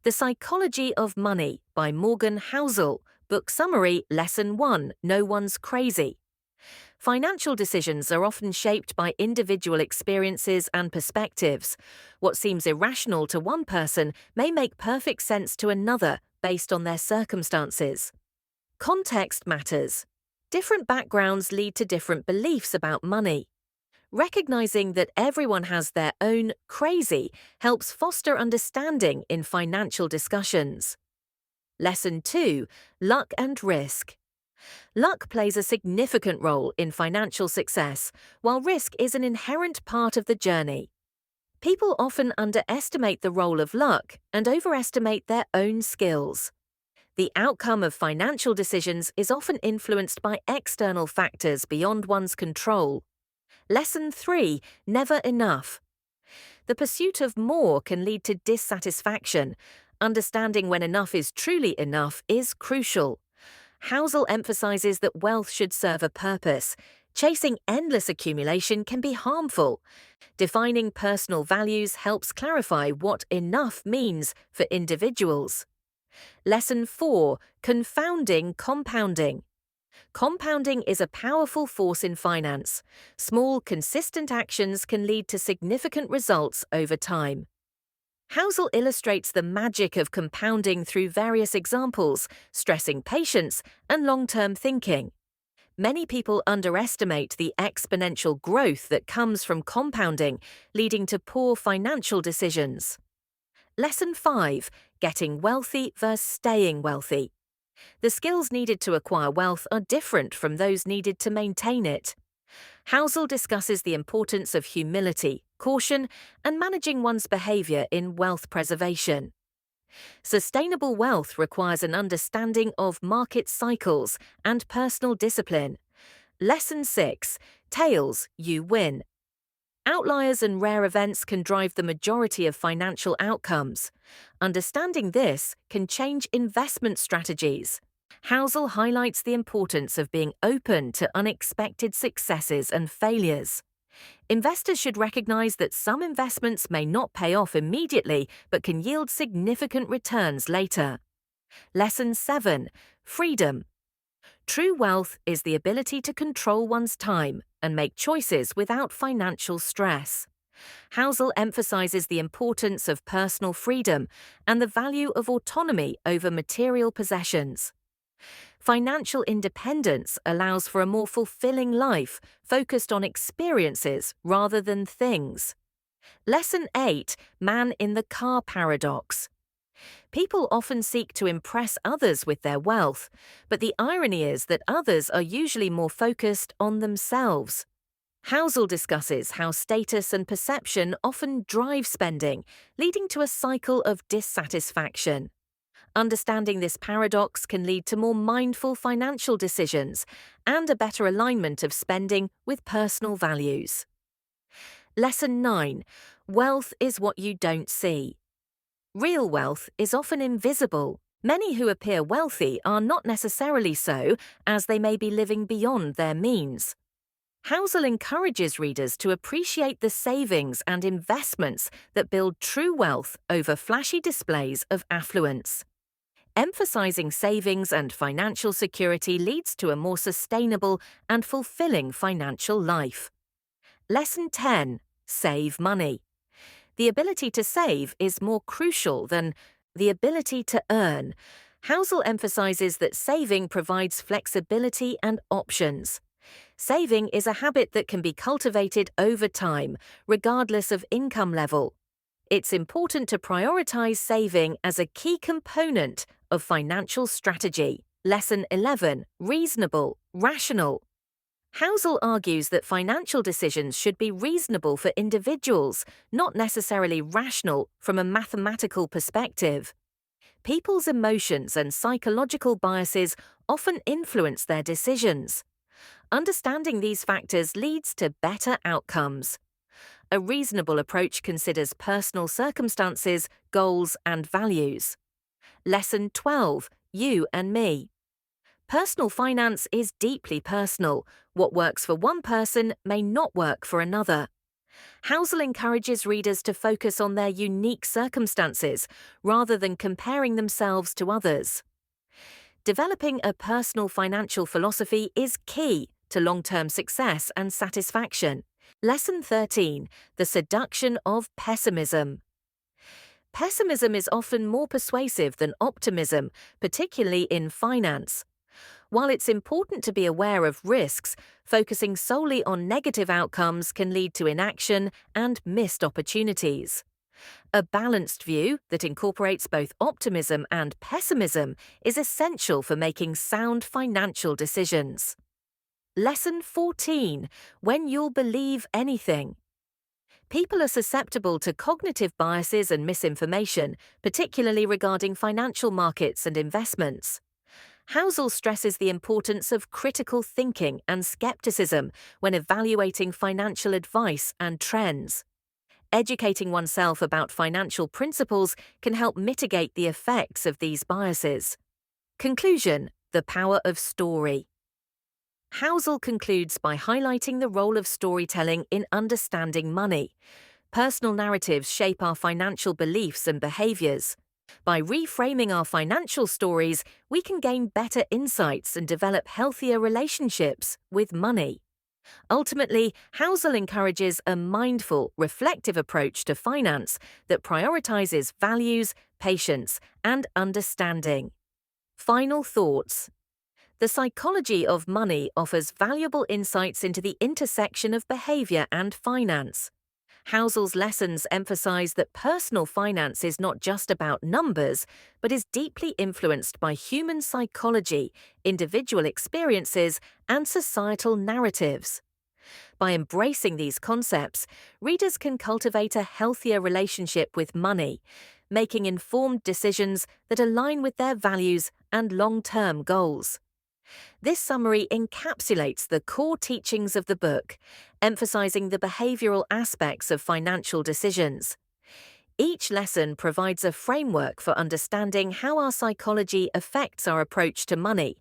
The Psychology of Money by Morgan Housel. Book summary, Lesson 1, No One's Crazy. Financial decisions are often shaped by individual experiences and perspectives. What seems irrational to one person may make perfect sense to another based on their circumstances. Context matters. Different backgrounds lead to different beliefs about money. Recognizing that everyone has their own crazy helps foster understanding in financial discussions. Lesson 2, Luck and Risk. Luck plays a significant role in financial success, while risk is an inherent part of the journey. People often underestimate the role of luck and overestimate their own skills. The outcome of financial decisions is often influenced by external factors beyond one's control. Lesson 3, Never Enough. The pursuit of more can lead to dissatisfaction. Understanding when enough is truly enough is crucial. Housel emphasizes that wealth should serve a purpose. Chasing endless accumulation can be harmful. Defining personal values helps clarify what enough means for individuals. Lesson 4, Confounding Compounding. Compounding is a powerful force in finance. Small, consistent actions can lead to significant results over time. Housel illustrates the magic of compounding through various examples, stressing patience and long-term thinking. Many people underestimate the exponential growth that comes from compounding, leading to poor financial decisions. Lesson 5, Getting Wealthy versus Staying Wealthy. The skills needed to acquire wealth are different from those needed to maintain it. Housel discusses the importance of humility, caution, and managing one's behavior in wealth preservation. Sustainable wealth requires an understanding of market cycles and personal discipline. Lesson 6, Tails, You Win. Outliers and rare events can drive the majority of financial outcomes. Understanding this can change investment strategies. Housel highlights the importance of being open to unexpected successes and failures. Investors should recognize that some investments may not pay off immediately but can yield significant returns later. Lesson 7, Freedom. True wealth is the ability to control one's time and make choices without financial stress. Housel emphasizes the importance of personal freedom and the value of autonomy over material possessions. Financial independence allows for a more fulfilling life focused on experiences rather than things. Lesson 8, Man in the Car Paradox. People often seek to impress others with their wealth, but the irony is that others are usually more focused on themselves. Housel discusses how status and perception often drive spending, leading to a cycle of dissatisfaction. Understanding this paradox can lead to more mindful financial decisions and a better alignment of spending with personal values. Lesson 9, Wealth is what you don't see. Real wealth is often invisible. Many who appear wealthy are not necessarily so, as they may be living beyond their means. Housel encourages readers to appreciate the savings and investments that build true wealth over flashy displays of affluence. Emphasizing savings and financial security leads to a more sustainable and fulfilling financial life. Lesson 10, Save Money. The ability to save is more crucial than the ability to earn. Housel emphasizes that saving provides flexibility and options. Saving is a habit that can be cultivated over time, regardless of income level. It's important to prioritize saving as a key component of financial strategy. Lesson 11, Reasonable, Rational. Housel argues that financial decisions should be reasonable for individuals, not necessarily rational from a mathematical perspective. People's emotions and psychological biases often influence their decisions. Understanding these factors leads to better outcomes. A reasonable approach considers personal circumstances, goals, and values. Lesson 12, You and Me. Personal finance is deeply personal. What works for one person may not work for another. Housel encourages readers to focus on their unique circumstances rather than comparing themselves to others. Developing a personal financial philosophy is key to long-term success and satisfaction. Lesson 13. The seduction of pessimism. Pessimism is often more persuasive than optimism, particularly in finance. While it's important to be aware of risks, focusing solely on negative outcomes can lead to inaction and missed opportunities. A balanced view that incorporates both optimism and pessimism is essential for making sound financial decisions. Lesson 14. When you'll believe anything. People are susceptible to cognitive biases and misinformation, particularly regarding financial markets and investments. Housel stresses the importance of critical thinking and skepticism when evaluating financial advice and trends. Educating oneself about financial principles can help mitigate the effects of these biases. Conclusion: the power of story. Housel concludes by highlighting the role of storytelling in understanding money. Personal narratives shape our financial beliefs and behaviors. By reframing our financial stories, we can gain better insights and develop healthier relationships with money. Ultimately, Housel encourages a mindful, reflective approach to finance that prioritizes values, patience, and understanding. Final thoughts. The psychology of money offers valuable insights into the intersection of behavior and finance. Housel's lessons emphasize that personal finance is not just about numbers, but is deeply influenced by human psychology, individual experiences, and societal narratives. By embracing these concepts, readers can cultivate a healthier relationship with money, making informed decisions that align with their values and long-term goals. This summary encapsulates the core teachings of the book, emphasizing the behavioral aspects of financial decisions. Each lesson provides a framework for understanding how our psychology affects our approach to money,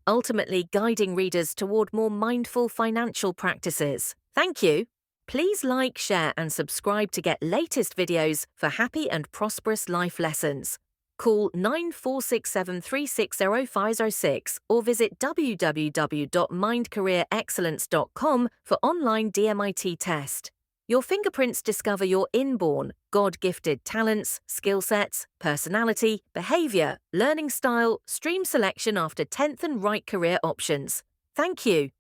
ultimately guiding readers toward more mindful financial practices. Thank you. Please like, share, and subscribe to get latest videos for happy and prosperous life lessons. Call 9467360506 or visit www.mindcareerexcellence.com for online DMIT test. Your fingerprints discover your inborn, God-gifted talents, skill sets, personality, behavior, learning style, stream selection after 10th and right career options. Thank you.